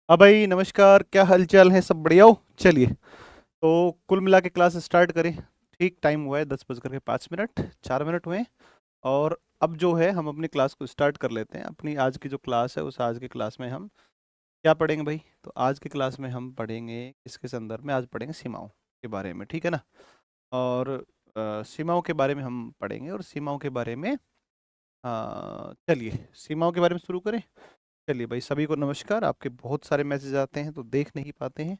हाँ भाई, नमस्कार। क्या हालचाल है? सब बढ़िया हो? चलिए, तो कुल मिला के क्लास स्टार्ट करें। ठीक टाइम हुआ है, 10 बज कर के 5 मिनट, 4 मिनट हुए हैं। और अब जो है, हम अपनी क्लास को स्टार्ट कर लेते हैं। अपनी आज की जो क्लास है, उस आज की क्लास में हम क्या पढ़ेंगे भाई? तो आज की क्लास में हम पढ़ेंगे, इसके संदर्भ में आज पढ़ेंगे सीमाओं के बारे में, ठीक है ना? और सीमाओं के बारे में हम पढ़ेंगे, और सीमाओं के बारे में चलिए सीमाओं के बारे में शुरू करें। चलिए भाई, सभी को नमस्कार। आपके बहुत सारे मैसेज आते हैं तो देख नहीं पाते हैं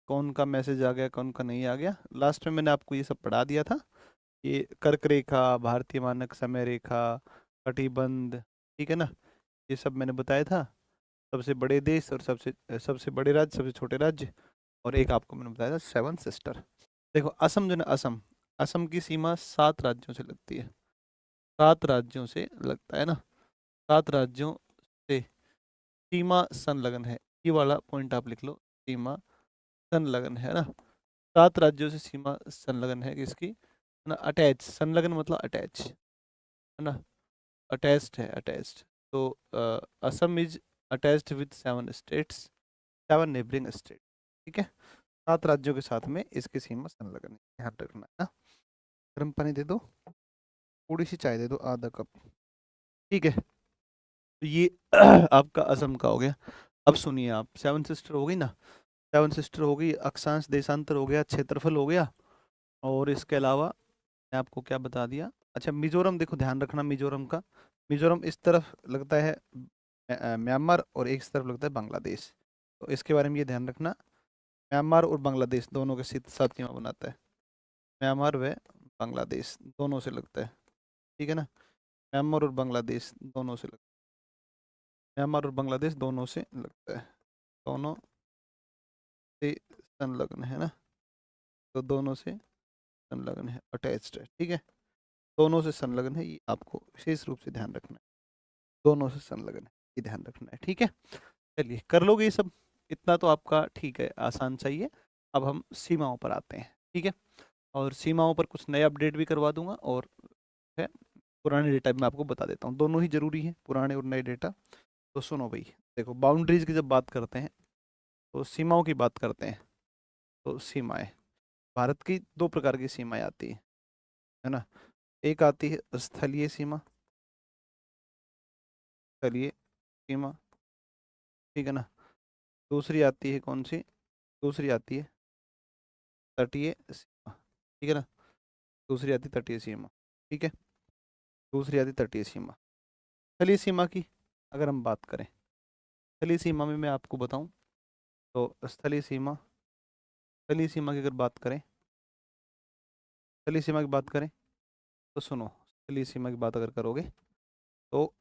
कौन का मैसेज आ गया, कौन का नहीं आ गया। लास्ट में मैंने आपको ये सब पढ़ा दिया था। ये कर्क रेखा, भारतीय मानक समय रेखा, कटिबंध, ठीक है ना? ये सब मैंने बताया था। सबसे बड़े देश और सबसे सबसे बड़े राज्य, सबसे छोटे राज्य। और एक आपको मैंने बताया था सेवन सिस्टर। देखो, असम जो ना, असम असम की सीमा 7 राज्यों से लगती है। 7 राज्यों से लगता है ना? 7 राज्यों से सीमा संलग्न है। ये वाला पॉइंट आप लिख लो, सीमा संलग्न है ना? 7 राज्यों से सीमा संलग्न है किसकी, है ना? अटैच, संलग्न मतलब अटैच, है ना? अटैच्ड है, अटैच्ड। तो Assam is attached with 7 states, 7 neighbouring state, ठीक है? 7 राज्यों के साथ में इसकी सीमा संलग्न है, ध्यान रखना है ना। गर्म पानी दे दो, थोड़ी सी चाय दे दो, आधा कप, ठीक है? तो ये आपका असम का हो गया। अब सुनिए आप, 7 सिस्टर हो गई ना? 7 सिस्टर हो गई, अक्षांश देशांतर हो गया, क्षेत्रफल हो गया। और इसके अलावा मैं आपको क्या बता दिया? अच्छा, मिजोरम देखो, ध्यान रखना मिजोरम का। मिजोरम इस तरफ लगता है म्यांमार, और एक इस तरफ लगता है बांग्लादेश। तो इसके बारे में ये ध्यान रखना, म्यांमार और बांग्लादेश दोनों के साथ सीमा बनाता है। म्यांमार व बांग्लादेश दोनों से लगता है, ठीक है ना? म्यांमार और बांग्लादेश दोनों से लगता है, म्यांमार और बांग्लादेश दोनों से लगता है, दोनों से संलग्न है ना? तो दोनों से संलग्न है, अटैच्ड है, ठीक है? दोनों से संलग्न है, ये आपको विशेष रूप से ध्यान रखना है। दोनों से संलग्न है, ये ध्यान रखना है, ठीक है? चलिए, कर लोगे ये सब? इतना तो आपका ठीक है, आसान चाहिए। अब हम सीमाओं पर आते हैं, ठीक है? और सीमाओं पर कुछ नए अपडेट भी करवा दूंगा, और है पुराने डेटा भी मैं आपको बता देता हूँ। दोनों ही जरूरी है, पुराने और नए डेटा। तो सुनो भाई, देखो, बाउंड्रीज की जब बात करते हैं तो सीमाओं की बात करते हैं। तो सीमाएं, भारत की 2 प्रकार की सीमाएं आती है ना? एक आती है स्थलीय सीमा, स्थलीय सीमा, ठीक है ना? दूसरी आती है कौन सी? दूसरी आती है तटीय सीमा, ठीक है ना? दूसरी आती है तटीय सीमा, ठीक है? दूसरी आती है तटीय सीमा। स्थलीय सीमा की अगर हम बात करें, स्थलीय सीमा में मैं आपको बताऊं, तो स्थलीय सीमा की अगर बात करें, स्थलीय सीमा की बात करें, तो सुनो, स्थलीय सीमा की बात अगर करोगे तो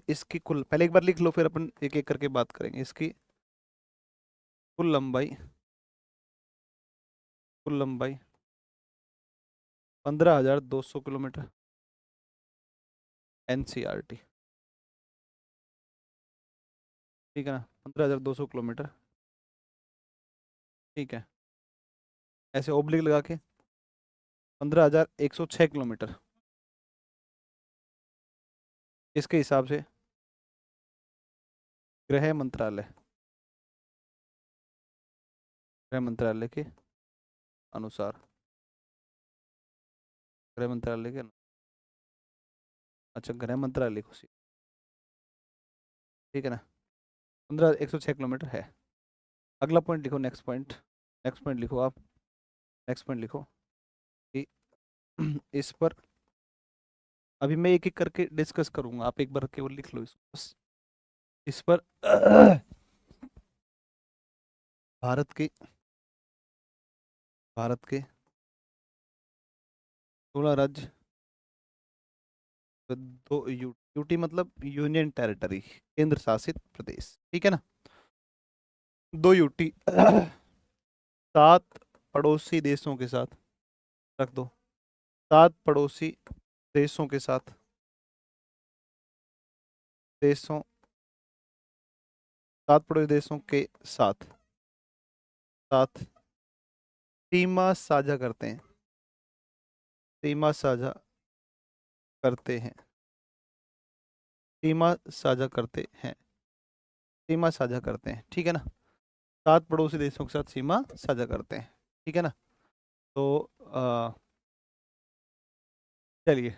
इसकी कुल, पहले एक बार लिख लो, फिर अपन एक एक करके बात करेंगे। इसकी कुल लंबाई, कुल लंबाई 15,200 किलोमीटर, NCRT, ठीक है ना? 15,200 किलोमीटर, ठीक है? ऐसे ओब्लिक लगा के 15,106 किलोमीटर, इसके हिसाब से गृह मंत्रालय, गृह मंत्रालय के अनुसार, गृह मंत्रालय के अच्छा, गृह मंत्रालय को ठीक है ना? 15,106 किलोमीटर है। अगला पॉइंट लिखो, नेक्स्ट पॉइंट, नेक्स्ट पॉइंट लिखो आप, नेक्स्ट पॉइंट लिखो कि इस पर अभी मैं एक एक करके डिस्कस करूंगा, आप एक बार केवल लिख लो इसको बस। इस पर भारत के, भारत के 16 राज्य, दो यूटी मतलब यूनियन टेरिटरी, केंद्र शासित प्रदेश, ठीक है ना? 2 यूटी 7 पड़ोसी देशों के साथ, रख दो, 7 पड़ोसी देशों के साथ, देशों, 7 पड़ोसी देशों के साथ, साथ सीमा साझा करते हैं, सीमा साझा करते हैं, सीमा साझा करते हैं, सीमा साझा करते हैं, ठीक है ना? 7 पड़ोसी देशों के साथ सीमा साझा करते हैं, ठीक है ना। तो चलिए,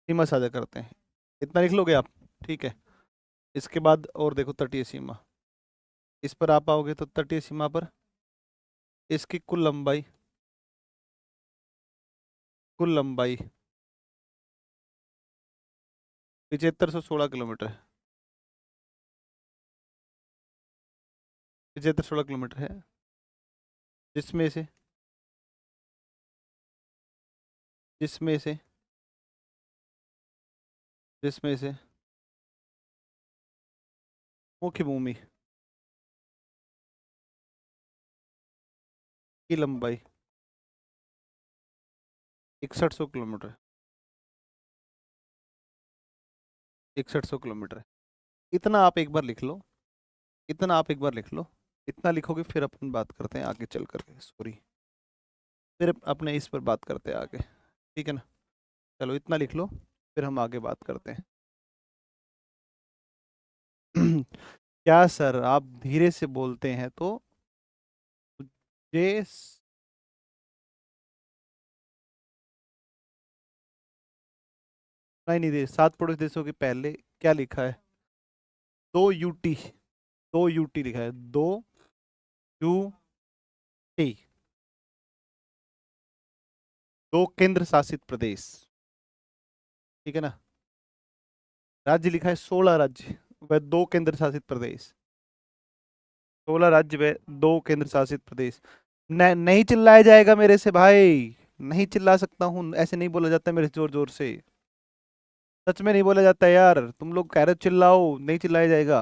सीमा साझा करते हैं, इतना लिख लोगे आप, ठीक है। इसके बाद और देखो तटीय सीमा, इस पर आप आओगे तो तटीय सीमा पर इसकी कुल लंबाई 7516 किलोमीटर है। 7516 किलोमीटर है, जिसमें से जिसमें से जिसमें से मुख्य भूमि की लंबाई 6100 किलोमीटर, 6100 किलोमीटर है। इतना आप एक बार लिख लो, इतना आप एक बार लिख लो, इतना लिखोगे फिर अपन बात करते हैं आगे चल करके, सॉरी, फिर अपने इस पर बात करते हैं आगे, ठीक है ना। चलो इतना लिख लो, फिर हम आगे बात करते हैं। क्या सर आप धीरे से बोलते हैं तो जे नहीं नहीं दे, 7 पड़ोसी देशों के पहले क्या लिखा है? 2 यूटी, 2 यूटी लिखा है, 2 यूटी, 2 केंद्र शासित प्रदेश, ठीक है ना। राज्य लिखा है 16 राज्य व 2 केंद्र शासित प्रदेश, 16 राज्य व 2 केंद्र शासित प्रदेश। नहीं चिल्लाया जाएगा मेरे से भाई, नहीं चिल्ला सकता हूँ, ऐसे नहीं बोला जाता मेरे से जोर जोर से, सच में नहीं बोला जाता यार, तुम लोग कह रहे हो चिल्लाओ, नहीं चिल्लाया जाएगा।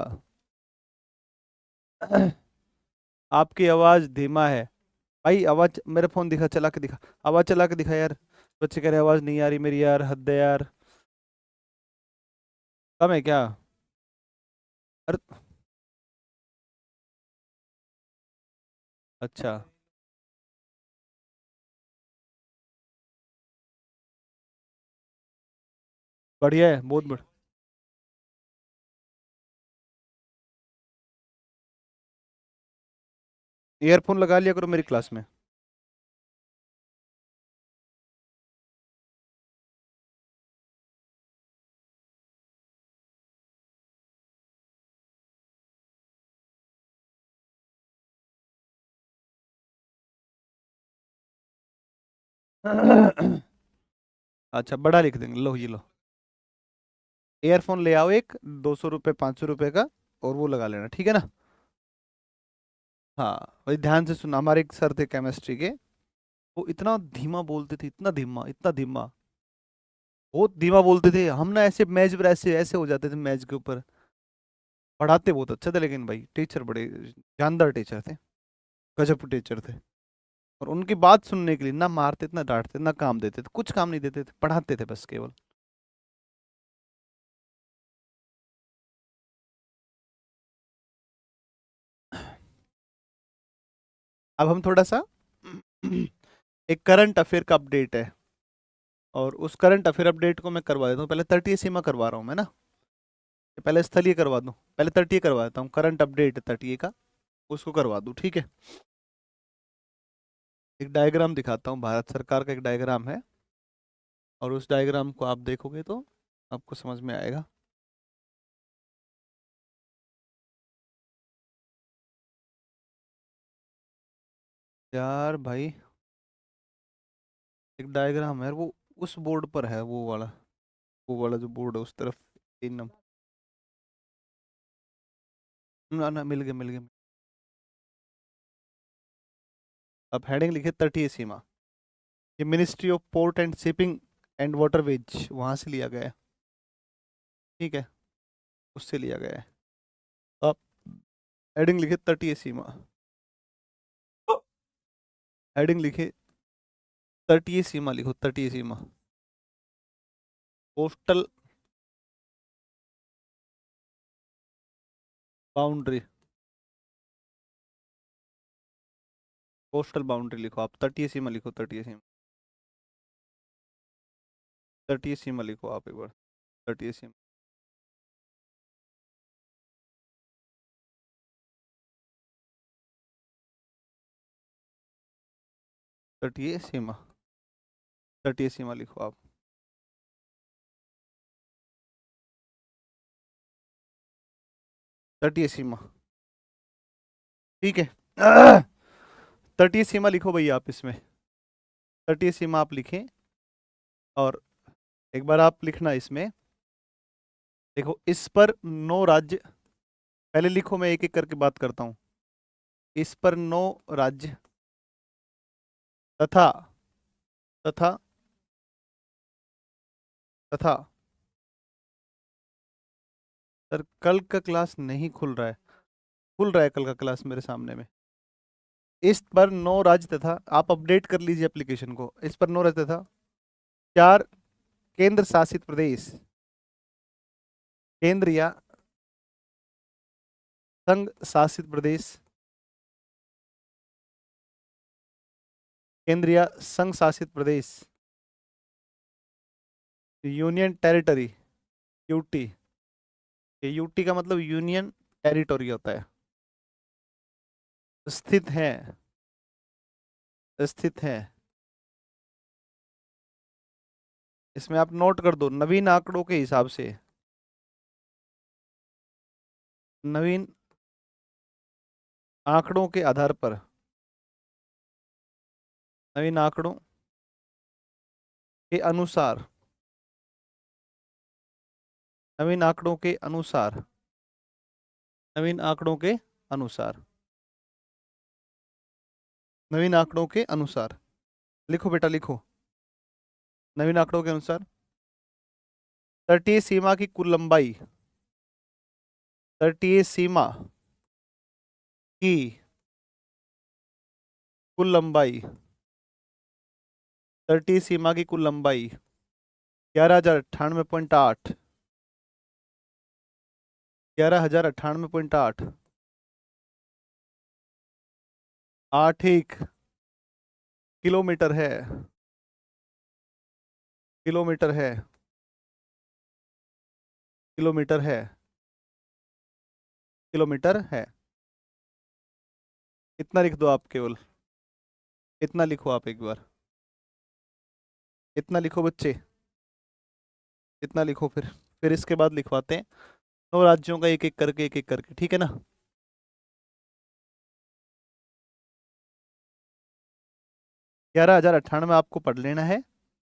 आपकी आवाज धीमा है भाई, आवाज मेरा फोन दिखा, चला के दिखा, आवाज चला के दिखा यार। बच्चे कह रहे आवाज नहीं आ रही मेरी, यार हद है यार, कम है क्या? अरे अच्छा, बढ़िया है, बहुत बढ़िया। ईयरफोन लगा लिया करो मेरी क्लास में। अच्छा, बड़ा लिख देंगे, लो ये लो, ईयरफोन ले आओ एक, 200 रुपये 500 रुपये का, और वो लगा लेना, ठीक है ना। हाँ भाई, ध्यान से सुनना, हमारे एक सर थे केमिस्ट्री के, वो इतना धीमा बोलते थे, इतना धीमा, इतना धीमा, बहुत धीमा बोलते थे, हम ना ऐसे मेज पर ऐसे ऐसे हो जाते थे मेज के ऊपर। पढ़ाते बहुत अच्छे थे, लेकिन भाई टीचर बड़े जानदार टीचर थे, गजब टीचर थे। और उनकी बात सुनने के लिए ना मारते थे ना डांटते थे ना काम देते थे, कुछ काम नहीं देते थे, पढ़ाते थे बस केवल। अब हम थोड़ा सा एक करंट अफेयर का अपडेट है, और उस करंट अफेयर अपडेट को मैं करवा देता हूँ, पहले तटीय सीमा करवा रहा हूँ मैं ना, पहले स्थलीय करवा दूँ, पहले तटीय करवा देता हूँ, करंट अपडेट तटीय का, उसको करवा दूँ, ठीक है। एक डायग्राम दिखाता हूँ, भारत सरकार का एक डायग्राम है, और उस डायग्राम को आप देखोगे तो आपको समझ में आएगा। यार भाई, एक डायग्राम है, वो उस बोर्ड पर है, वो वाला जो बोर्ड है उस तरफ, 3 नंबर। ना ना, मिल गया मिल गया। अब हेडिंग लिखे तटीय सीमा, ये ministry of port and shipping and waterways वहां से लिया गया है, ठीक है, उससे लिया गया है। अब हेडिंग लिखे तटीय सीमा, हेडिंग लिखे तटीय सीमा, लिखो तटीय सीमा, कोस्टल बाउंड्री, कोस्टल बाउंड्री लिखो आप, तटीय सीमा लिखो, तटीय सीमा, तटीय सीमा लिखो आप एक बार, तटीय सीमा। तटीय सीमा, तटीय सीमा लिखो आप। तटीय सीमा, ठीक है। तटीय सीमा लिखो भैया आप इसमें, तटीय सीमा आप लिखें। और एक बार आप लिखना इसमें, देखो इस पर 9 राज्य, पहले लिखो, मैं एक एक करके बात करता हूं। इस पर 9 राज्य तथा तथा तथा सर कल का क्लास नहीं खुल रहा है, खुल रहा है कल का क्लास मेरे सामने में। इस पर 9 राज्य तथा, आप अपडेट कर लीजिए एप्लीकेशन को, इस पर 9 राज्य तथा 4 केंद्र शासित प्रदेश, केंद्र या संघ शासित प्रदेश, केंद्र या संघ शासित प्रदेश, यूनियन टेरिटरी, यूटी, ये यूटी का मतलब यूनियन टेरिटोरी होता है। स्थित है, स्थित है, इसमें आप नोट कर दो, नवीन आंकड़ों के हिसाब से, नवीन आंकड़ों के आधार पर, नवीन आंकड़ों के अनुसार, नवीन आंकड़ों के अनुसार, नवीन आंकड़ों के अनुसार, नवीन आंकड़ों के अनुसार, लिखो बेटा लिखो, नवीन आंकड़ों के अनुसार तटीय सीमा की कुल लंबाई, तटीय सीमा की कुल लंबाई, तटीय सीमा की कुल लंबाई 11,098.8, 11,098.8, 81 किलोमीटर है, किलोमीटर है, किलोमीटर है, किलोमीटर है। इतना लिख दो आप केवल, इतना लिखो आप एक बार, इतना लिखो बच्चे, इतना लिखो। फिर इसके बाद लिखवाते हैं 9 राज्यों का एक एक करके, ठीक है ना। 11,098 आपको पढ़ लेना है,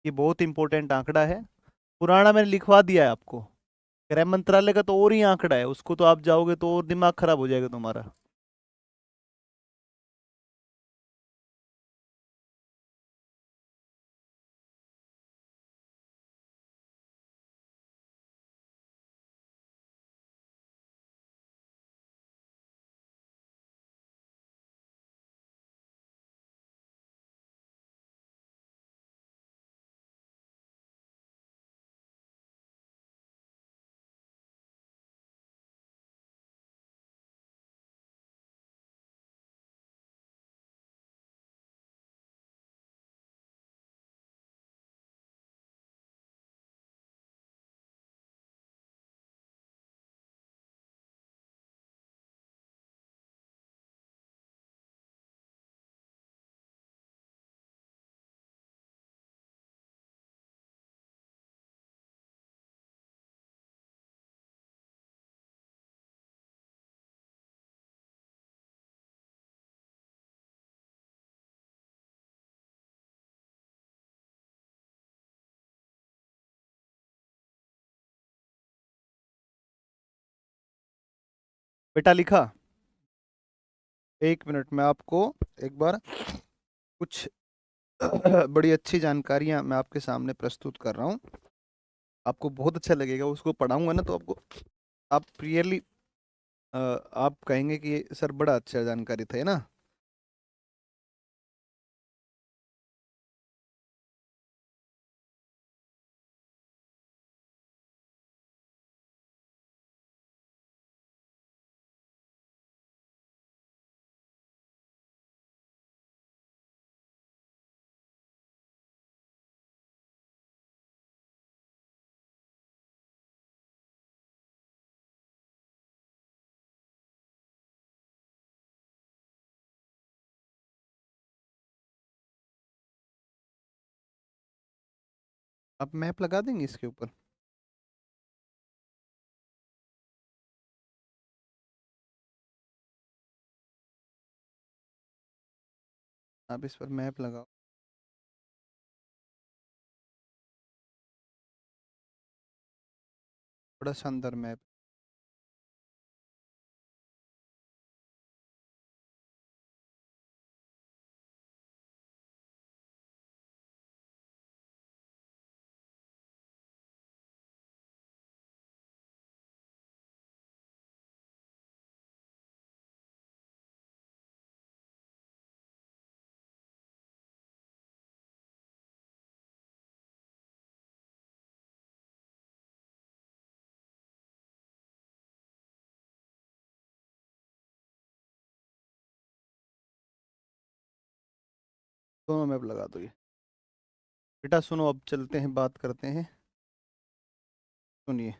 ये बहुत इंपॉर्टेंट आंकड़ा है। पुराना मैंने लिखवा दिया है आपको, गृह मंत्रालय का तो और ही आंकड़ा है, उसको तो आप जाओगे तो और दिमाग खराब हो जाएगा तुम्हारा। बेटा लिखा, एक मिनट में आपको एक बार कुछ बड़ी अच्छी जानकारियां मैं आपके सामने प्रस्तुत कर रहा हूँ, आपको बहुत अच्छा लगेगा, उसको पढ़ाऊंगा ना तो आपको, आप रियली आप कहेंगे कि सर बड़ा अच्छा जानकारी था, है ना। आप मैप लगा देंगे इसके ऊपर? आप इस पर मैप लगाओ। बड़ा शानदार मैप। दोनों मैप लगा दो ये। बेटा सुनो, अब चलते हैं, बात करते हैं। सुनिए।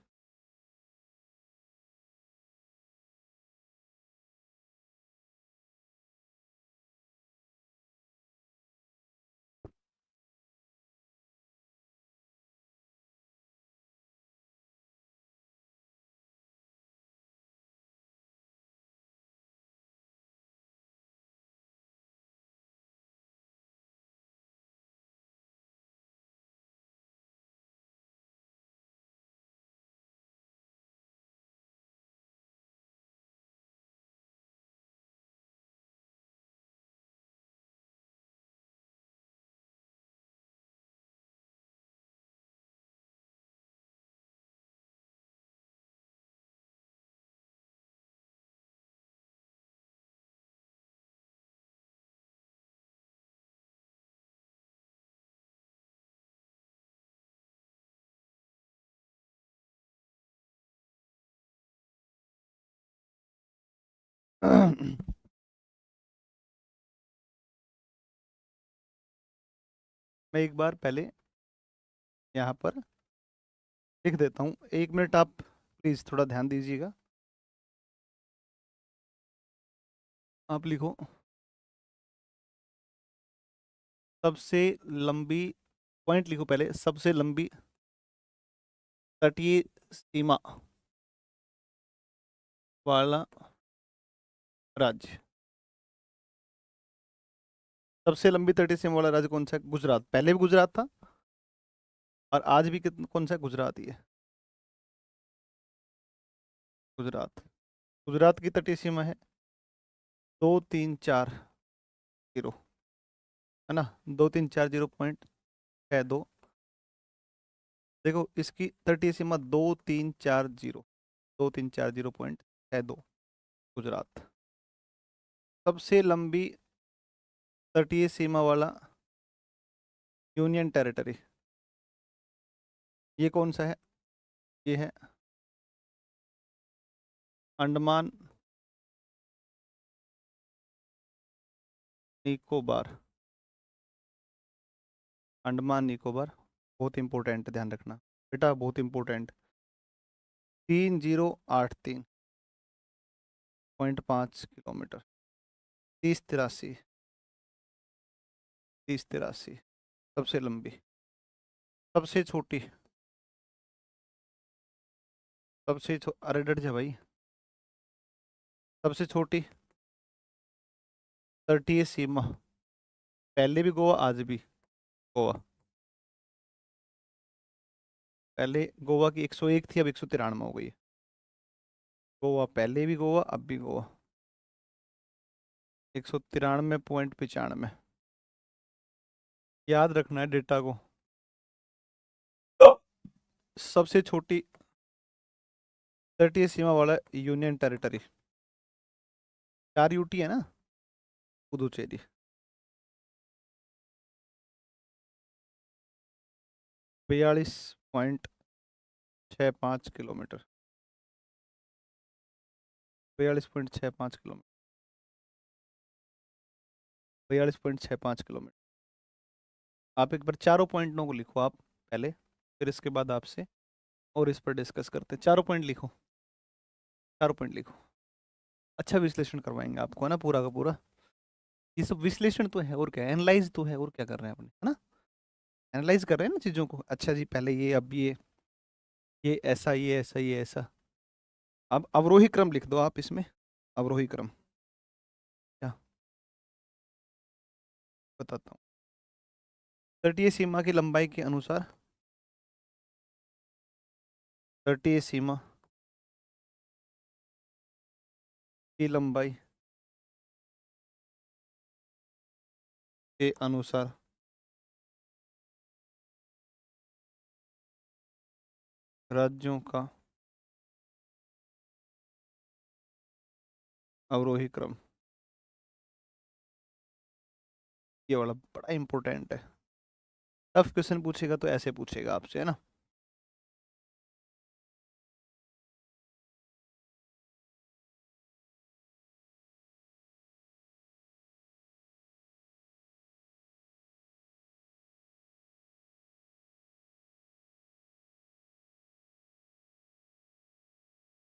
मैं एक बार पहले यहाँ पर लिख देता हूँ, 1 मिनट आप प्लीज़ थोड़ा ध्यान दीजिएगा। आप लिखो, सबसे लंबी, पॉइंट लिखो पहले, सबसे लंबी तटीय सीमा वाला राज्य। सबसे लंबी तटीय सीमा वाला राज्य कौन सा है? गुजरात। पहले भी गुजरात था और आज भी कौन सा है? गुजरात ही है। गुजरात। गुजरात की तटीय सीमा है 2340, है ना? 2340.62। देखो इसकी तटीय सीमा 2340.62। गुजरात। सबसे लंबी तटीय सीमा वाला यूनियन टेरिटरी, ये कौन सा है? ये है अंडमान निकोबार। अंडमान निकोबार, बहुत इंपॉर्टेंट, ध्यान रखना बेटा, बहुत इंपॉर्टेंट। 3083.5 किलोमीटर। 3083। 3083 सबसे लंबी। सबसे छोटी, अरे डट जा भाई। सबसे छोटी तटीय सीमा, पहले भी गोवा, आज भी गोवा। पहले गोवा की 101 थी, अब 193 हो गई। गोवा, पहले भी गोवा, अब भी गोवा। 193.95। याद रखना है डेटा को। सबसे छोटी तटीय सीमा वाला यूनियन टेरिटरी, 4 यूटी है ना? पुदुचेरी। 42.65 किलोमीटर। 42.65 किलोमीटर। 42.65 किलोमीटर। आप एक बार चारों पॉइंटों को लिखो आप पहले, फिर इसके बाद आपसे और इस पर डिस्कस करते हैं। चारों पॉइंट लिखो, चारों पॉइंट लिखो। अच्छा विश्लेषण करवाएंगे आपको, है ना, पूरा का पूरा। ये सब विश्लेषण तो है और क्या, एनालाइज तो है और क्या कर रहे हैं अपने, है ना? एनालाइज कर रहे हैं ना चीज़ों को। अच्छा जी, पहले ये, अब ये ऐसा, ये ऐसा, ये ऐसा। अब अवरोही क्रम लिख दो आप इसमें, अवरोही क्रम। क्या बताता हूँ। तटीय सीमा की लंबाई के अनुसार, तटीय सीमा की लंबाई के अनुसार राज्यों का अवरोही क्रम। ये वाला बड़ा इंपॉर्टेंट है। टफ क्वेश्चन पूछेगा तो ऐसे पूछेगा आपसे, है ना।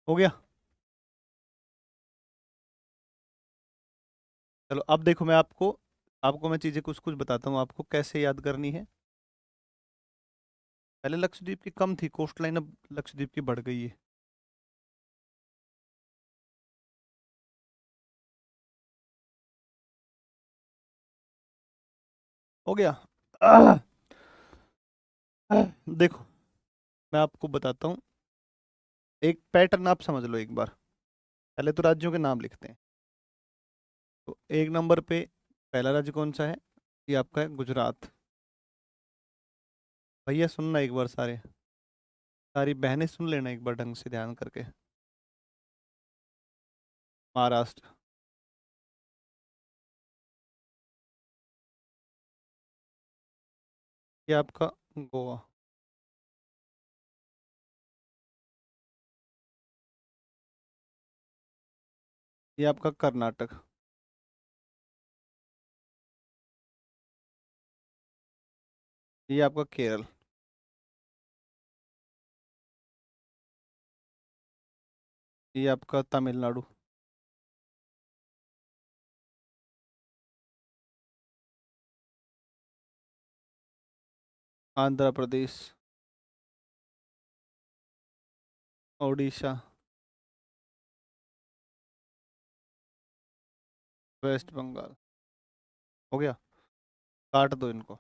हो गया। चलो अब देखो, मैं आपको आपको मैं चीज़ें कुछ कुछ बताता हूँ आपको कैसे याद करनी है। पहले लक्षद्वीप की कम थी कोस्ट लाइन, अब लक्षद्वीप की बढ़ गई है। हो गया। आह, देखो मैं आपको बताता हूँ, एक पैटर्न आप समझ लो एक बार। पहले तो राज्यों के नाम लिखते हैं। तो एक नंबर पे पहला राज्य कौन सा है? ये आपका है गुजरात। भैया सुनना एक बार, सारे सारी बहनें सुन लेना एक बार ढंग से ध्यान करके। महाराष्ट्र। ये आपका गोवा। ये आपका कर्नाटक। ये आपका केरल। ये आपका तमिलनाडु। आंध्र प्रदेश। ओडिशा। वेस्ट बंगाल। हो गया। काट दो इनको,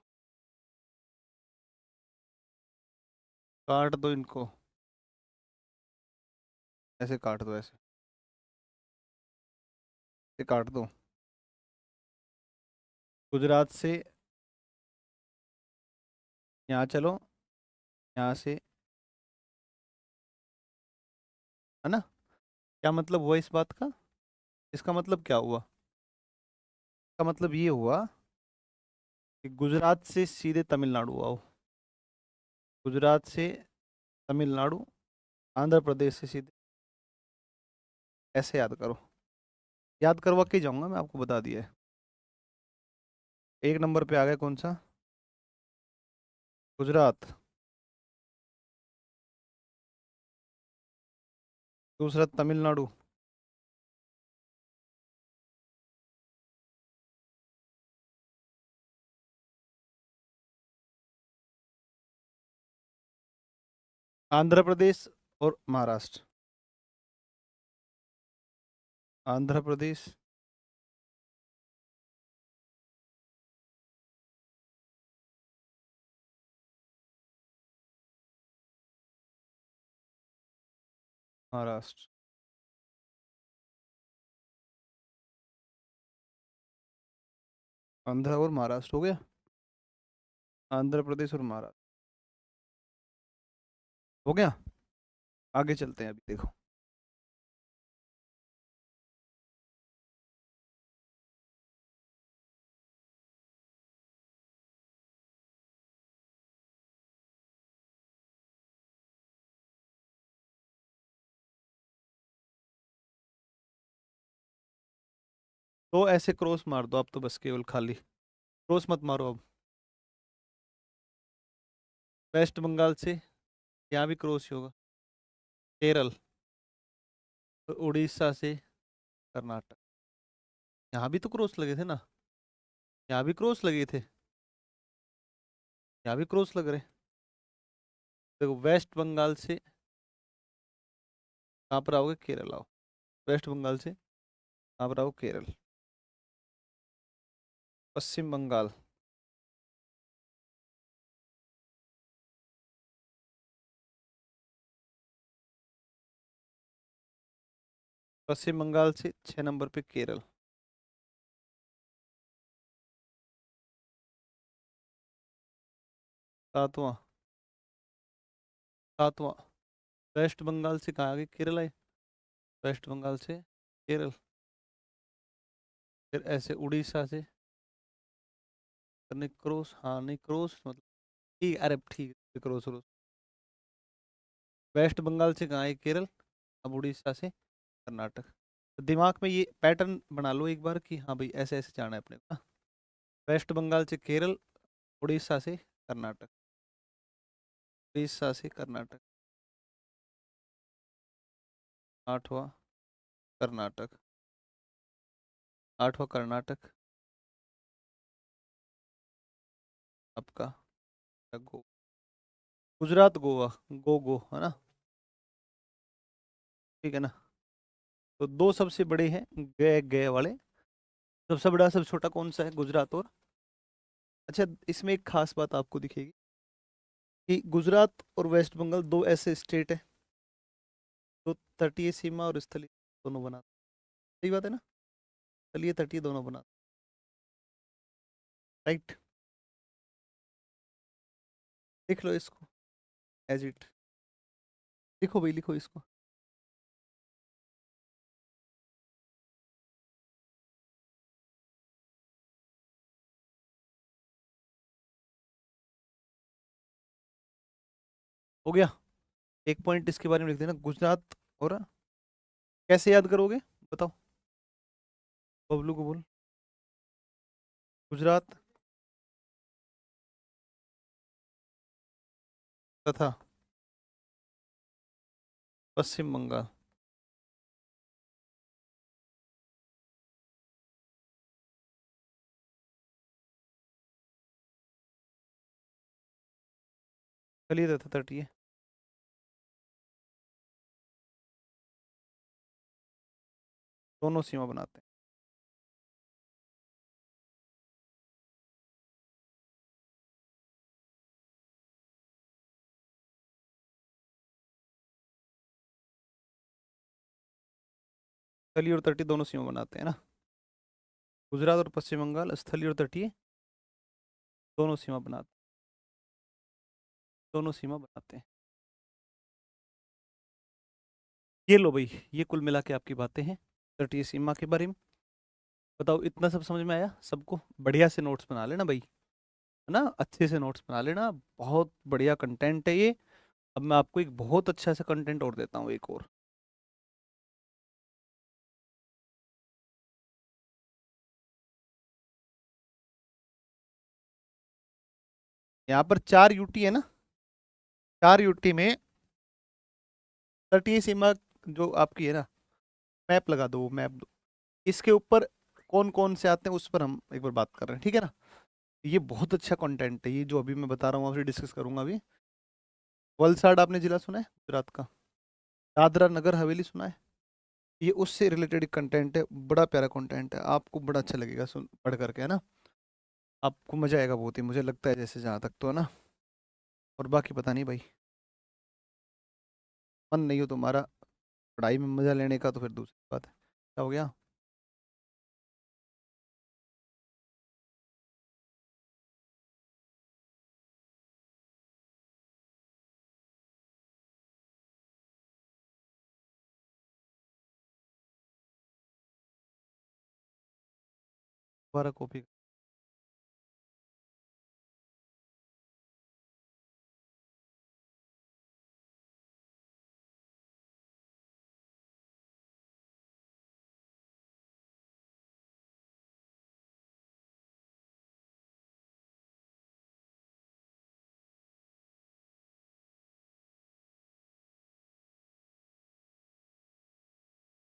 काट दो इनको, ऐसे काट दो, ऐसे काट दो। गुजरात से यहाँ चलो, यहाँ से, है ना। क्या मतलब हुआ इस बात का? इसका मतलब क्या हुआ? इसका मतलब ये हुआ कि गुजरात से सीधे तमिलनाडु आओ, गुजरात से तमिलनाडु, आंध्र प्रदेश से सीधे, ऐसे याद करो। याद करवा के जाऊंगा मैं, आपको बता दिया है। एक नंबर पे आ गया कौन सा? गुजरात। दूसरा तमिलनाडु। आंध्र प्रदेश और महाराष्ट्र। आंध्र प्रदेश, महाराष्ट्र। आंध्र और महाराष्ट्र हो गया। आंध्र प्रदेश और महाराष्ट्र हो गया। आगे चलते हैं, अभी देखो। तो ऐसे क्रॉस मार दो आप तो, बस केवल खाली क्रॉस मत मारो अब। वेस्ट बंगाल से यहाँ भी क्रॉस ही होगा। केरल, तो उड़ीसा से कर्नाटक। यहाँ भी तो क्रॉस लगे थे ना, यहाँ भी क्रॉस लगे थे। यहाँ भी क्रॉस लग रहे। देखो वेस्ट बंगाल से कहाँ पर आओगे, केरल आओ। वेस्ट बंगाल से कहाँ पर आओ, केरल। पश्चिम बंगाल, पश्चिम बंगाल से 6 नंबर पे केरल। सातवां, सातवां। वेस्ट बंगाल से कहाँ आ गए, केरल आए। वेस्ट बंगाल से केरल, फिर ऐसे उड़ीसा से करने क्रॉस। हाँ नहीं क्रॉस मतलब ठीक, अरे ठीक है क्रॉस क्रॉस। वेस्ट बंगाल से कहाँ है, केरल। अब उड़ीसा से कर्नाटक। तो दिमाग में ये पैटर्न बना लो एक बार कि हाँ भाई ऐसे ऐसे जाना है अपने को ना। वेस्ट बंगाल से केरल, उड़ीसा से कर्नाटक, उड़ीसा से कर्नाटक। आठवां कर्नाटक, आठवां कर्नाटक। आपका गो, गुजरात गोवा, गो है ना, ठीक है ना। तो दो सबसे बड़े हैं गए गए वाले। सबसे बड़ा सबसे छोटा कौन सा है, गुजरात और। अच्छा इसमें एक खास बात आपको दिखेगी कि गुजरात और वेस्ट बंगाल दो ऐसे स्टेट है तो तटीय सीमा और स्थलीय दोनों बनाते। सही बात है ना, स्थलीय तटीय दोनों बनाते, राइट। लिख लो इसको एज इट, लिखो भाई लिखो इसको। हो गया। एक पॉइंट इसके बारे में लिख देना, गुजरात और, कैसे याद करोगे बताओ, बबलू को बोल। गुजरात तथा पश्चिम बंगाल। चलिए तथा तटीय दोनों सीमा बनाते हैं। स्थलीय और तटीय दोनों सीमा बनाते हैं ना। गुजरात और पश्चिम बंगाल स्थलीय और तटीय दोनों सीमा बनाते, दोनों सीमा बनाते हैं। ये लो भाई, ये कुल मिला के आपकी बातें हैं तटीय सीमा के बारे में। बताओ इतना सब समझ में आया सबको, बढ़िया से नोट्स बना लेना भाई, है ना, अच्छे से नोट्स बना लेना। बहुत बढ़िया कंटेंट है ये। अब मैं आपको एक बहुत अच्छा सा कंटेंट और देता हूँ, एक और। यहाँ पर 4 यूटी है ना, 4 यूटी में तटीय सीमा जो आपकी है ना, मैप लगा दो, मैप दो इसके ऊपर, कौन कौन से आते हैं उस पर हम एक बार बात कर रहे हैं, ठीक है ना। ये बहुत अच्छा कंटेंट है, ये जो अभी मैं बता रहा हूँ आपसे डिस्कस करूंगा अभी। वलसाड आपने जिला सुना है गुजरात का, दादरा नगर हवेली सुना है, ये उससे रिलेटेड कंटेंट है, बड़ा प्यारा कंटेंट है, आपको बड़ा अच्छा लगेगा सुन पढ़ करके, है ना। आपको मजा आएगा बहुत ही, मुझे लगता है, जैसे जहाँ तक तो है ना। और बाकी पता नहीं भाई, मन नहीं हो तुम्हारा पढ़ाई में मजा लेने का तो फिर दूसरी बात है। क्या हो गया। दोबारा कॉपी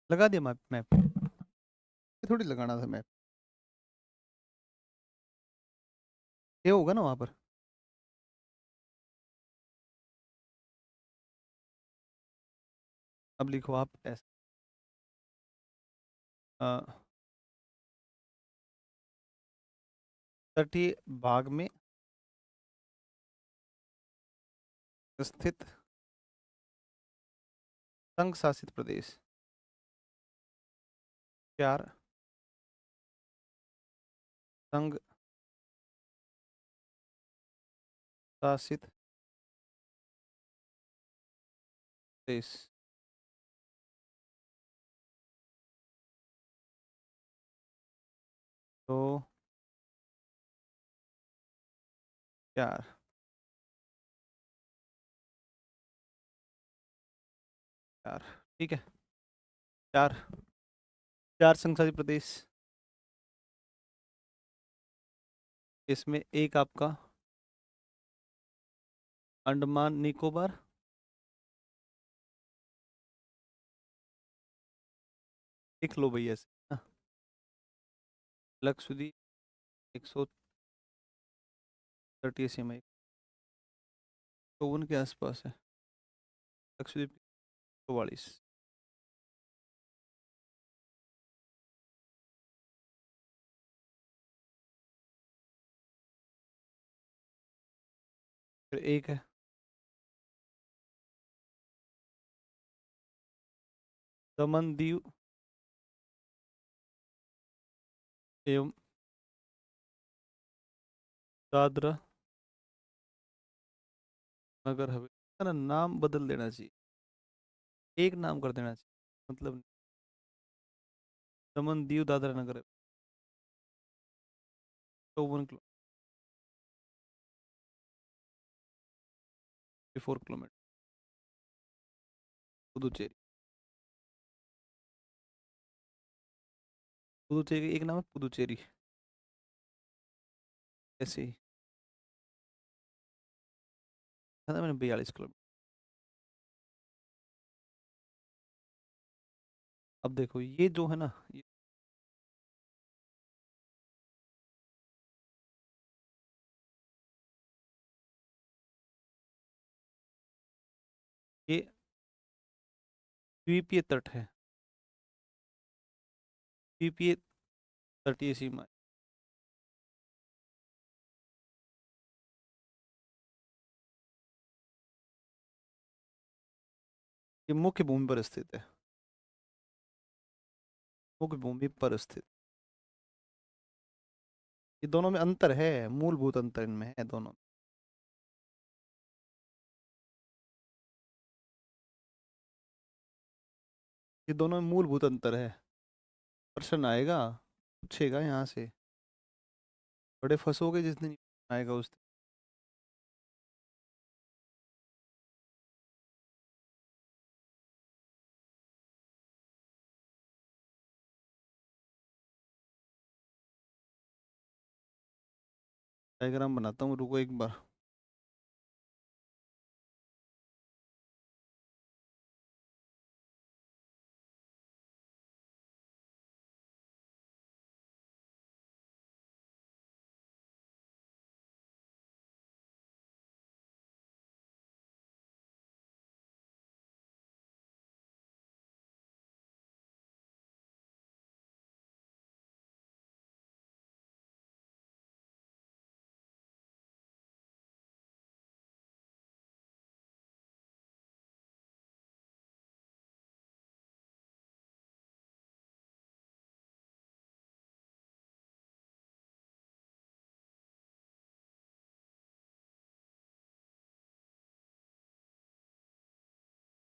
लगा दिया मैप, मैप थोड़ी लगाना था मैप, ये होगा ना वहाँ पर। अब लिखो आप ऐसे तटीय भाग में स्थित संघ शासित प्रदेश। 4 संघ शासित प्रदेश। तो 4 4 ठीक है। 4 4 संघ शासित प्रदेश। इसमें एक आपका अंडमान निकोबार, लिख लो भैया ऐसे। हाँ, लक्षद्वीप 130 सीमा 51 के आसपास है। लक्षद्वीप 44। फिर एक है दमन दीव एवं दादरा नगर हवेली। ना नाम बदल देना चाहिए, एक नाम कर देना चाहिए, मतलब दमन दीव दादरा नगर हवेली। 54 किलोमीटर। पुदुचेरी। पुदुचेरी एक नाम है पुदुचेरी, ऐसे ही था मैंने। 42 किलोमीटर। अब देखो ये जो है ना, ये द्वीपीय तट है, द्वीपीय तटीय सीमा। ये मुख्य भूमि पर स्थित है, मुख्य भूमि पर स्थित। ये दोनों में अंतर है, मूलभूत अंतर इनमें है दोनों। ये दोनों में मूलभूत अंतर है। प्रश्न आएगा, पूछेगा यहाँ से, बड़े फंसोगे जिस दिन आएगा उस दिन। डायग्राम बनाता हूँ, रुको एक बार।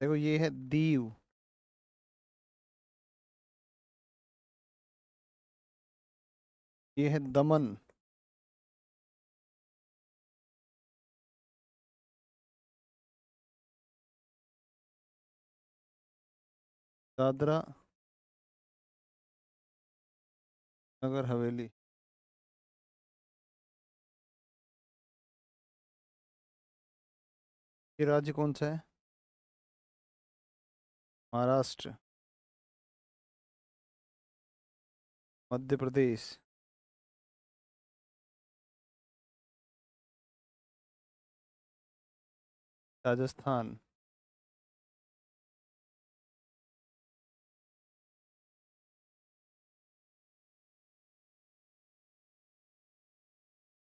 देखो ये है दीव, ये है दमन, दादरा नगर हवेली। ये राज्य कौन सा है? महाराष्ट्र, मध्य प्रदेश, राजस्थान,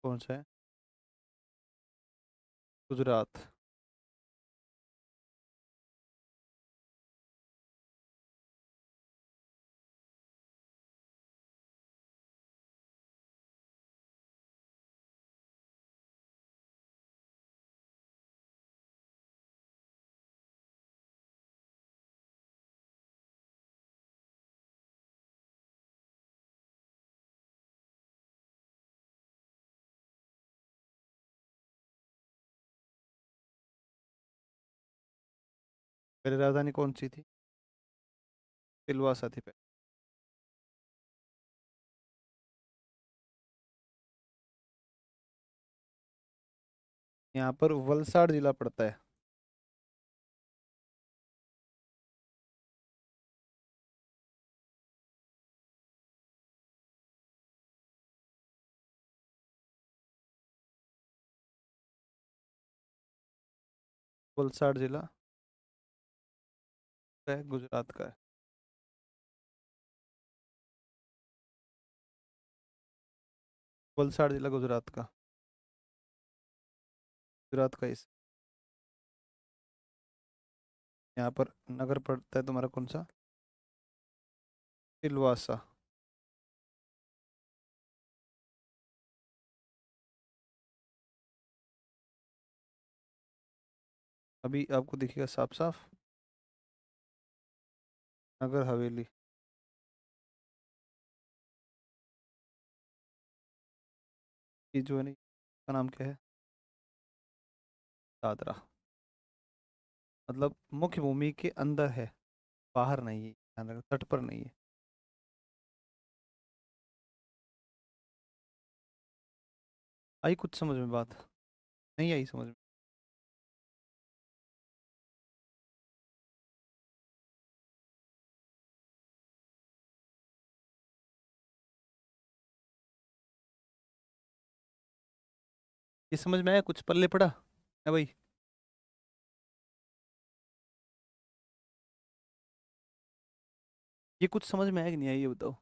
कौन सा है? गुजरात। पहले राजधानी कौन सी थी? सिलवासा थी पहले। यहाँ पर वलसाड़ जिला पड़ता है। वलसाड़ जिला है, गुजरात का है। वलसाड़ जिला गुजरात का। गुजरात का इस यहाँ पर नगर पड़ता है तुम्हारा कौन सा? सिलवासा। अभी आपको दिखेगा साफ साफ। नगर हवेली। ये जो है नहीं, का नाम क्या है? दादरा। मतलब मुख्य भूमि के अंदर है, बाहर नहीं है, ध्यान रखना, तट पर नहीं है। आई कुछ समझ में बात? नहीं आई समझ में? ये समझ में आया? कुछ पल्ले पड़ा है भाई? ये कुछ समझ में आया कि नहीं आया, ये बताओ।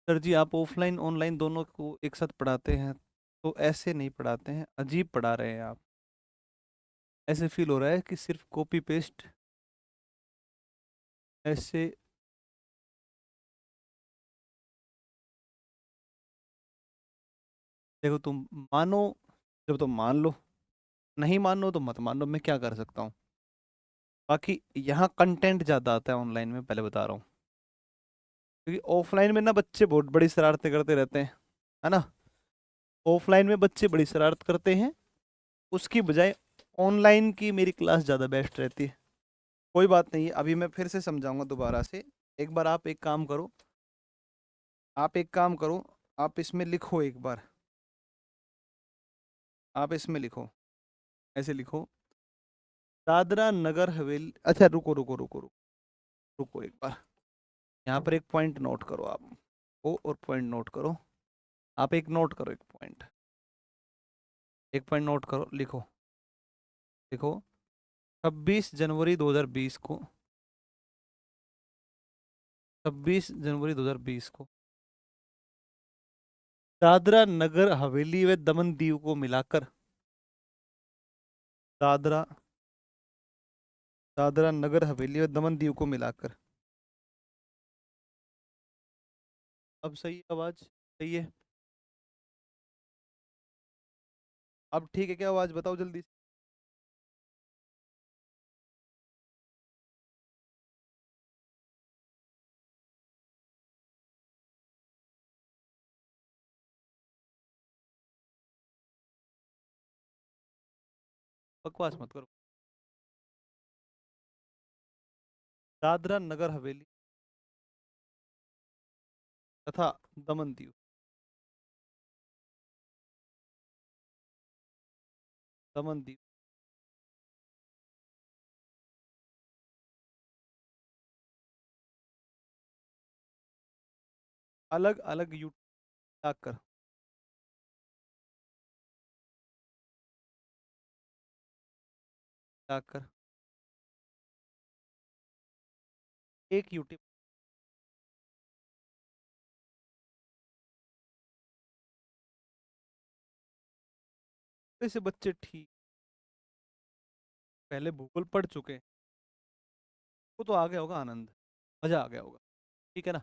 सर जी, आप ऑफलाइन ऑनलाइन दोनों को एक साथ पढ़ाते हैं, तो ऐसे नहीं पढ़ाते हैं, अजीब पढ़ा रहे हैं आप। ऐसे फील हो रहा है कि सिर्फ कॉपी पेस्ट ऐसे। देखो तुम मानो, जब तुम मान लो, नहीं मानो तो मत मानो, मैं क्या कर सकता हूँ। बाकी यहाँ कंटेंट ज़्यादा आता है ऑनलाइन में, पहले बता रहा हूँ। क्योंकि ऑफलाइन में ना बच्चे बहुत बड़ी शरारतें करते रहते हैं, है ना। ऑफलाइन में बच्चे बड़ी शरारत करते हैं, उसकी बजाय ऑनलाइन की मेरी क्लास ज़्यादा बेस्ट रहती है। कोई बात नहीं है, अभी मैं फिर से समझाऊंगा दोबारा से। एक बार आप एक काम करो, आप एक काम करो, आप इसमें लिखो एक बार। आप इसमें लिखो, ऐसे लिखो, दादरा नगर हवेली। अच्छा रुको रुको रुको रुको, रुको एक बार। यहाँ पर एक पॉइंट नोट करो आप, ओ और पॉइंट नोट करो। आप एक नोट करो, एक पॉइंट, एक पॉइंट नोट करो, लिखो। लिखो, 26 जनवरी 2020 को, 26 जनवरी 2020 को दादरा नगर हवेली व दमन दीव को मिलाकर, दादरा दादरा नगर हवेली व दमन दीव को मिलाकर। अब सही है आवाज? सही है? अब ठीक है क्या आवाज? बताओ जल्दी से। बकवास मत करो। दादरा नगर हवेली तथा दमन दीव, दमन दीव अलग अलग यू कर, कर एक यूटी से बच्चे ठीक पहले भूगोल पढ़ चुके हैं, वो तो आ गया होगा आनंद, मजा आ गया होगा, ठीक है ना,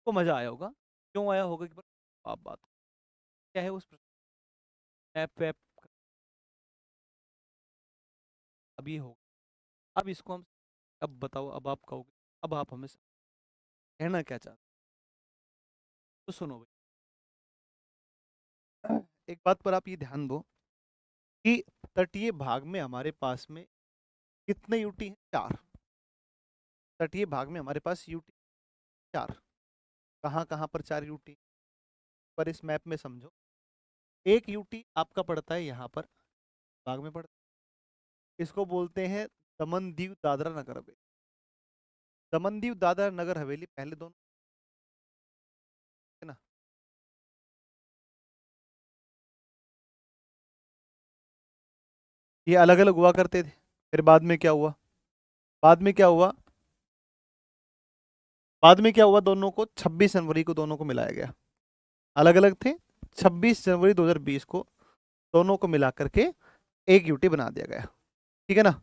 वो मजा आया होगा। क्यों आया होगा कि आप बात क्या है उस ऐप वैप अभी होगा। अब इसको हम, अब बताओ, अब आप कहोगे, अब आप हमें कहना क्या चाहते, तो सुनो भाई, एक बात पर आप ये ध्यान दो कि तटीय भाग में हमारे पास में कितने यूटी हैं? 4। तटीय भाग में हमारे पास यूटी 4। कहाँ कहाँ पर 4 यूटी पर इस मैप में समझो। एक यूटी आपका पड़ता है यहाँ पर भाग में पड़ता है, इसको बोलते हैं दमन दीव दादरा नगर हवेली। दमन दीव दादरा नगर हवेली पहले दोनों है ना, ये अलग अलग हुआ करते थे। फिर बाद में क्या हुआ, बाद में क्या हुआ, बाद में क्या हुआ, दोनों को 26 जनवरी को दोनों को मिलाया गया। अलग अलग थे, 26 जनवरी 2020 को दोनों को मिला करके एक यूटी बना दिया गया, ठीक है ना।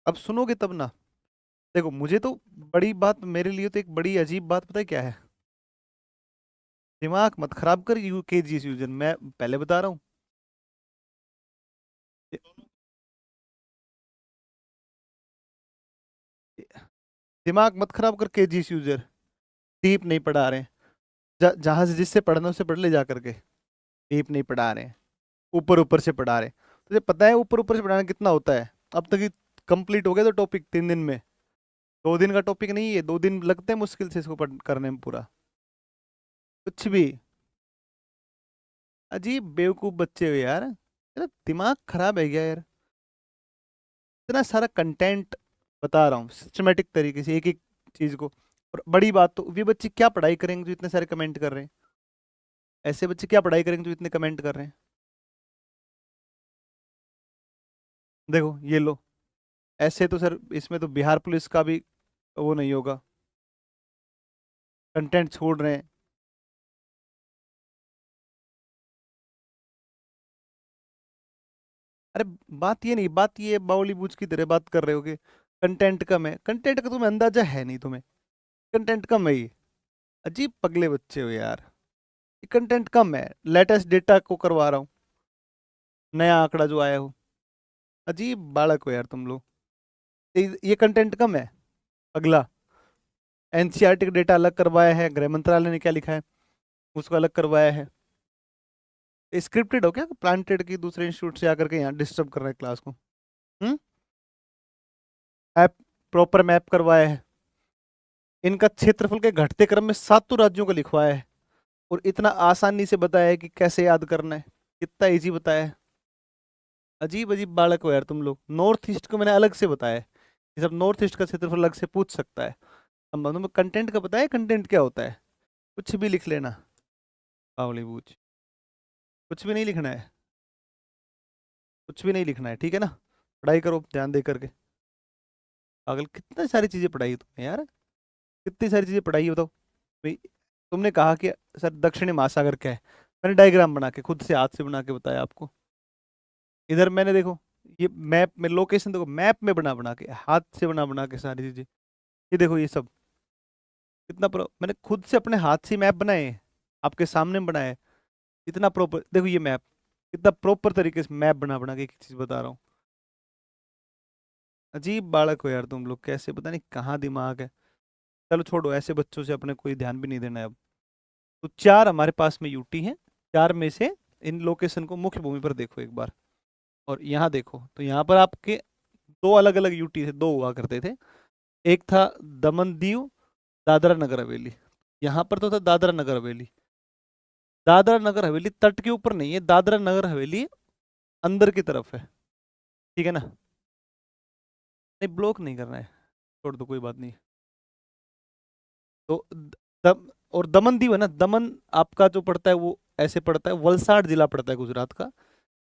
अब सुनोगे तब ना, देखो मुझे तो बड़ी बात, मेरे लिए तो एक बड़ी अजीब बात पता है क्या है, दिमाग मत खराब कर यू के जी यूजन, मैं पहले बता रहा हूँ। दिमाग मत खराब कर के जी यूजर, डीप नहीं पढ़ा रहे हैं। जहां से जिससे पढ़ना उससे पढ़ ले जा करके, डीप नहीं पढ़ा रहे हैं, ऊपर ऊपर से पढ़ा रहे हैं। तुझे पता है ऊपर ऊपर से पढ़ाना कितना होता है? अब तक कंप्लीट हो गया तो टॉपिक 3 दिन में, 2 दिन का टॉपिक नहीं है, 2 दिन लगते हैं मुश्किल से इसको करने में पूरा, कुछ भी। अजीब बेवकूफ बच्चे हो यार, तेरा दिमाग खराब है क्या यार? इतना सारा कंटेंट बता रहा हूँ सिस्टमेटिक तरीके से एक एक चीज को। और बड़ी बात तो वे बच्चे क्या पढ़ाई करेंगे जो इतने सारे कमेंट कर रहे हैं? ऐसे बच्चे क्या पढ़ाई करेंगे जो इतने कमेंट कर रहे हैं? देखो ये लो, ऐसे तो सर इसमें तो बिहार पुलिस का भी वो नहीं होगा, कंटेंट छोड़ रहे हैं। अरे बात ये नहीं, बात ये बाउली बूझ की तरह बात कर रहे हो कि कंटेंट कम है, कंटेंट का तुम्हें अंदाजा है नहीं तुम्हें, कंटेंट कम है ये। अजीब पगले बच्चे हो यार, ये कंटेंट कम है, लेटेस्ट डेटा को करवा रहा हूँ, नया आंकड़ा जो आया हो। अजीब बालक हो यार तुम लोग, ये कंटेंट कम है। अगला एनसीईआरटी का डेटा अलग करवाया है, गृह मंत्रालय ने क्या लिखा है उसको अलग करवाया है। स्क्रिप्टेड हो क्या, प्लांटेड की दूसरे इंस्टीट्यूट से आकर के यहाँ डिस्टर्ब कर रहे हैं क्लास को? हम्म, ऐप प्रॉपर मैप करवाया है, इनका क्षेत्रफल के घटते क्रम में 7 राज्यों को लिखवाया है, और इतना आसानी से बताया है कि कैसे याद करना है, कितना इजी बताया है। अजीब अजीब बालक हो यार तुम लोग। नॉर्थ ईस्ट को मैंने अलग से बताया है, ये सब नॉर्थ ईस्ट का क्षेत्रफल अलग से पूछ सकता है। अब तुम्हें कंटेंट का पता है, कंटेंट क्या होता है? कुछ भी लिख लेना, बावली बूझ, कुछ भी नहीं लिखना है, कुछ भी नहीं लिखना है, ठीक है ना। पढ़ाई करो ध्यान दे करके। पागल, कितनी सारी चीजें पढ़ाई है तुमने यार, कितनी सारी चीजें पढ़ाई है बताओ भाई। तुमने कहा कि सर दक्षिणी महासागर क्या है, मैंने डायग्राम बना के खुद से हाथ से बना के बताया आपको। इधर मैंने देखो, ये मैप में लोकेशन देखो, मैप में बना बना के हाथ से बना बना के सारी चीजें, ये देखो ये सब कितना प्रो, मैंने खुद से अपने हाथ से मैप बनाए हैं, आपके सामने बनाए हैं। इतना प्रॉपर देखो ये मैप, कितना प्रॉपर तरीके से मैप बना बना के एक चीज बता रहा हूँ। अजीब बालक हो यार तुम लोग, कैसे पता नहीं कहाँ दिमाग है। चलो छोड़ो, ऐसे बच्चों से अपने कोई ध्यान भी नहीं देना है अब। तो 4 हमारे पास में यूटी हैं, 4 में से इन लोकेशन को मुख्य भूमि पर देखो एक बार, और यहाँ देखो तो यहाँ पर आपके 2 अलग अलग यूटी थे, 2 हुआ करते थे। एक था दमन दीव दादरा नगर हवेली, यहाँ पर तो था दादरा नगर हवेली। दादरा नगर हवेली तट के ऊपर नहीं है, दादरा नगर हवेली अंदर की तरफ है, ठीक है ना। नहीं ब्लॉक नहीं करना है, छोड़ दो कोई बात नहीं। तो और दमन दीव है ना, दमन आपका जो पड़ता है वो ऐसे पड़ता है, वलसाड़ जिला पड़ता है गुजरात का।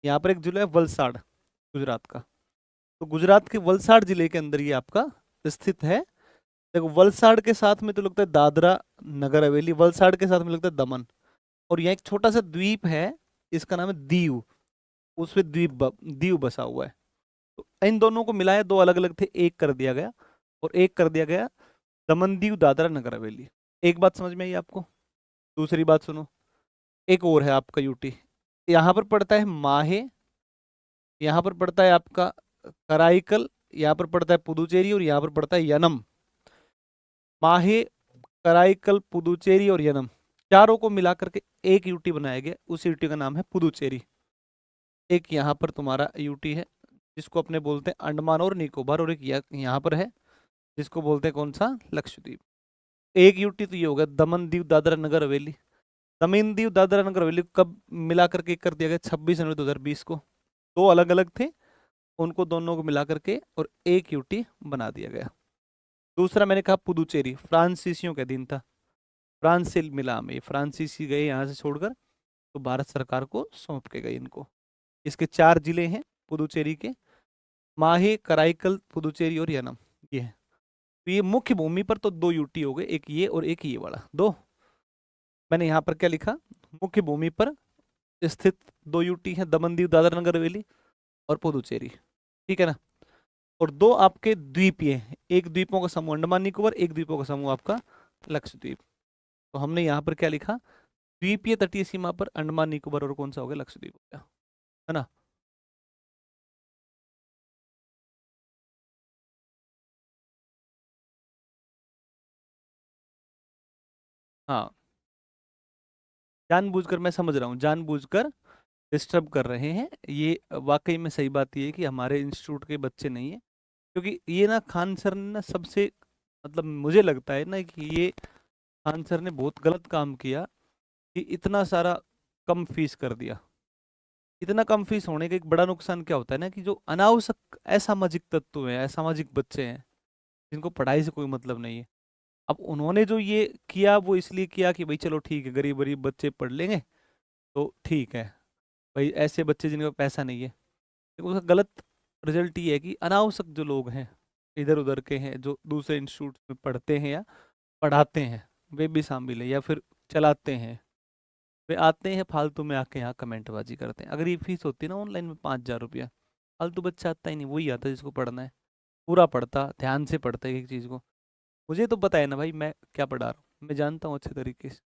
यहाँ पर एक जिला है वलसाड़ गुजरात का, तो गुजरात के वलसाड जिले के अंदर ये आपका स्थित है। देखो वलसाड के साथ में तो लगता है दादरा नगर हवेली, वलसाड के साथ में लगता है दमन, और यहाँ एक छोटा सा द्वीप है, इसका नाम है दीव, उस पे दीव बसा हुआ है। तो इन दोनों को मिलाया, दो अलग अलग थे, एक कर दिया गया, और एक कर दिया गया दमन दीव दादरा नगर हवेली। एक बात समझ में आई आपको? दूसरी बात सुनो, एक और है आपका यूटी, यहाँ पर पड़ता है माहे, यहाँ पर पड़ता है आपका कराईकल, यहाँ पर पड़ता है पुदुचेरी, और यहाँ पर पड़ता है यनम। माहे, कराईकल, पुदुचेरी और यनम, चारों को मिलाकर के एक यूटी बनाया गया, उस यूटी का नाम है पुदुचेरी। एक यहाँ पर तुम्हारा यूटी है जिसको अपने बोलते हैं अंडमान और निकोबार, और एक यहाँ पर है जिसको बोलते हैं कौन सा, लक्षद्वीप। एक यूटी तो ये होगा दमन दीव दादरा नगर हवेली। दमन दीव दादरा नगर हवेली कब मिला करके कर दिया गया, 26 जनवरी 2020 को। दो अलग अलग थे, उनको दोनों को मिला करके और एक यूटी बना दिया गया। दूसरा मैंने कहा पुदुचेरी, फ्रांसीसियों का दिन था, फ्रांस से मिला में, फ्रांसीसी गए यहाँ से छोड़कर, तो भारत सरकार को सौंप के गए इनको। इसके 4 जिले हैं पुदुचेरी के, माहे, कराईकल, पुदुचेरी और यनम, ये है। तो ये मुख्य भूमि पर तो 2 यूटी हो गए, एक ये और एक ये वाला, दो। मैंने यहाँ पर क्या लिखा, मुख्य भूमि पर स्थित 2 यूटी है, दमन दीव दादरा नगर हवेली और पुदुचेरी, ठीक है ना। और 2 आपके द्वीपीय हैं, एक द्वीपों का समूह अंडमान निकोबार, एक द्वीपों का समूह आपका लक्षद्वीप। तो हमने यहाँ पर क्या लिखा, द्वीपीय तटीय सीमा पर अंडमान निकोबार और कौन सा हो गया, लक्षद्वीप हो गया, है ना। हाँ, जानबूझकर, मैं समझ रहा हूँ, जानबूझकर डिस्टर्ब कर रहे हैं ये, वाकई में सही बात ये है कि हमारे इंस्टीट्यूट के बच्चे नहीं है, क्योंकि ये ना खान सर ने ना सबसे, मतलब मुझे लगता है ना कि ये खान सर ने बहुत गलत काम किया कि इतना सारा कम फीस कर दिया। इतना कम फीस होने का एक बड़ा नुकसान क्या होता है ना, कि जो अनावश्यक असामाजिक तत्व हैं, असामाजिक बच्चे हैं, जिनको पढ़ाई से कोई मतलब नहीं है, अब उन्होंने जो ये किया वो इसलिए किया कि भाई चलो ठीक है, गरीब गरीब बच्चे पढ़ लेंगे तो ठीक है, भाई ऐसे बच्चे जिनका पैसा नहीं है। लेकिन उसका गलत रिजल्ट ये है कि अनावश्यक जो लोग हैं, इधर उधर के हैं, जो दूसरे इंस्टीट्यूट में पढ़ते हैं या पढ़ाते हैं, वे भी शामिल है, या फिर चलाते हैं, वे आते हैं फालतू में आके यहाँ कमेंटबाजी करते हैं। अगर ये फीस होती ना ऑनलाइन में 5,000 रुपया, फालतू बच्चा आता ही नहीं, वही आता जिसको पढ़ना है, पूरा पढ़ता, ध्यान से पढ़ता है एक चीज़ को। मुझे तो पता है ना भाई मैं क्या पढ़ा रहा हूँ, मैं जानता हूँ अच्छे तरीके से,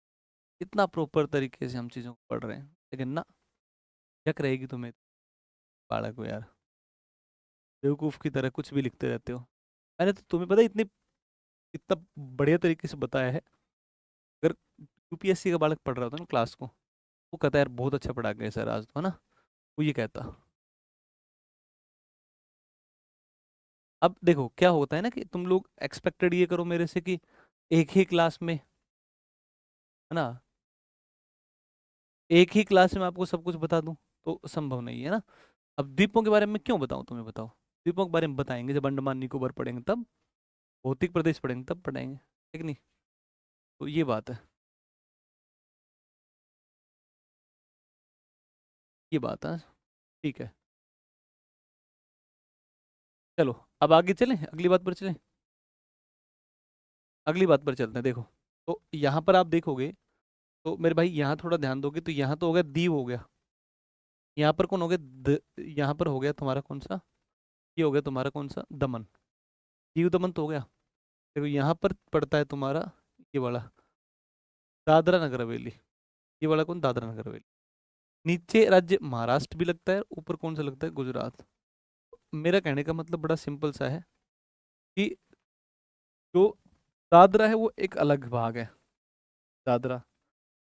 इतना प्रॉपर तरीके से हम चीज़ों को पढ़ रहे हैं, लेकिन ना, शक रहेगी तुम्हें बालक को यार, बेवकूफ़ की तरह कुछ भी लिखते रहते हो। मैंने तो तुम्हें पता है इतनी, इतना बढ़िया तरीके से बताया है। अगर यूपीएससी का बालक पढ़ रहा होता ना क्लास को, वो कहता है यार बहुत अच्छा पढ़ा गया सर आज तो, है ना, वो ये कहता। अब देखो क्या होता है ना कि तुम लोग एक्सपेक्टेड ये करो मेरे से कि एक ही क्लास में, है ना, एक ही क्लास में आपको सब कुछ बता दूं, तो संभव नहीं है ना। अब द्वीपों के बारे में क्यों बताऊं तुम्हें, बताओ। द्वीपों के बारे में बताएंगे जब अंडमान निकोबार पढ़ेंगे, तब भौतिक प्रदेश पढ़ेंगे तब पढ़ाएंगे, ठीक नहीं। तो ये बात है, ये बात है, ठीक है। चलो अब आगे चलें, अगली बात पर चलें, अगली बात पर चलते हैं। देखो, तो यहाँ पर आप देखोगे, तो मेरे भाई यहाँ थोड़ा ध्यान दोगे, तो यहाँ तो हो गया दीव हो गया, यहाँ पर कौन हो गया यहाँ पर हो गया तुम्हारा कौन सा, ये हो गया तुम्हारा कौन सा, दमन, दीव दमन तो हो गया। देखो यहाँ पर पड़ता है तुम्हारा ये वाला दादरा नगर हवेली, ये वाला कौन, दादरा नगर हवेली। नीचे राज्य महाराष्ट्र भी लगता है, ऊपर कौन सा लगता है, गुजरात। मेरा कहने का मतलब बड़ा सिंपल सा है कि जो दादरा है वो एक अलग भाग है, दादरा,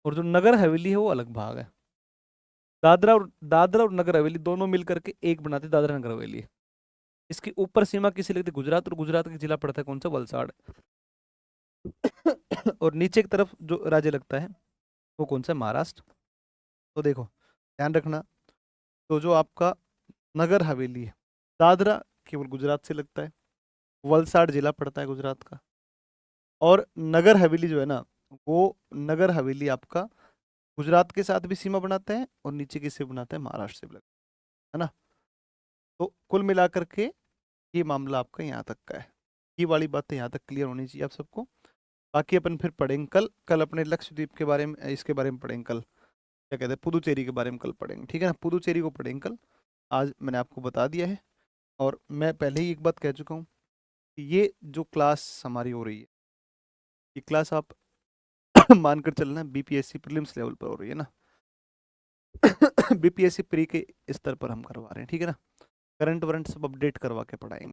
और जो नगर हवेली है वो अलग भाग है। दादरा और नगर हवेली दोनों मिलकर के एक बनाते दादरा नगर हवेली। इसकी ऊपर सीमा किसी लगती है गुजरात, और गुजरात का जिला पड़ता है कौन सा, वलसाड़। और नीचे की तरफ जो राज्य लगता है वो कौन सा, महाराष्ट्र। तो देखो ध्यान रखना, तो जो आपका नगर हवेली है, दादरा केवल गुजरात से लगता है, वलसाड़ जिला पड़ता है गुजरात का, और नगर हवेली जो है ना, वो नगर हवेली आपका गुजरात के साथ भी सीमा बनाते हैं, और नीचे की सीमा बनाते हैं महाराष्ट्र से भी लगता है ना। तो कुल मिलाकर के ये मामला आपका यहाँ तक का है। ये वाली बातें यहाँ तक क्लियर होनी चाहिए आप सबको। बाकी अपन फिर पढ़ेंगे कल अपने लक्षद्वीप के बारे में, इसके बारे में पढ़ेंगे कल, क्या कहते हैं, पुदुचेरी के बारे में कल पढ़ेंगे, ठीक है ना। पुदुचेरी को पढ़ेंगे कल, आज मैंने आपको बता दिया है। और मैं पहले ही एक बात कह चुका हूँ कि ये जो क्लास हमारी हो रही है, ये क्लास आप मानकर चलना बीपीएससी प्रीलिम्स लेवल पर हो रही है ना। बीपीएससी प्री के स्तर पर हम करवा रहे हैं, ठीक है ना। करंट वरंट सब अपडेट करवा के पढ़ाएंगे।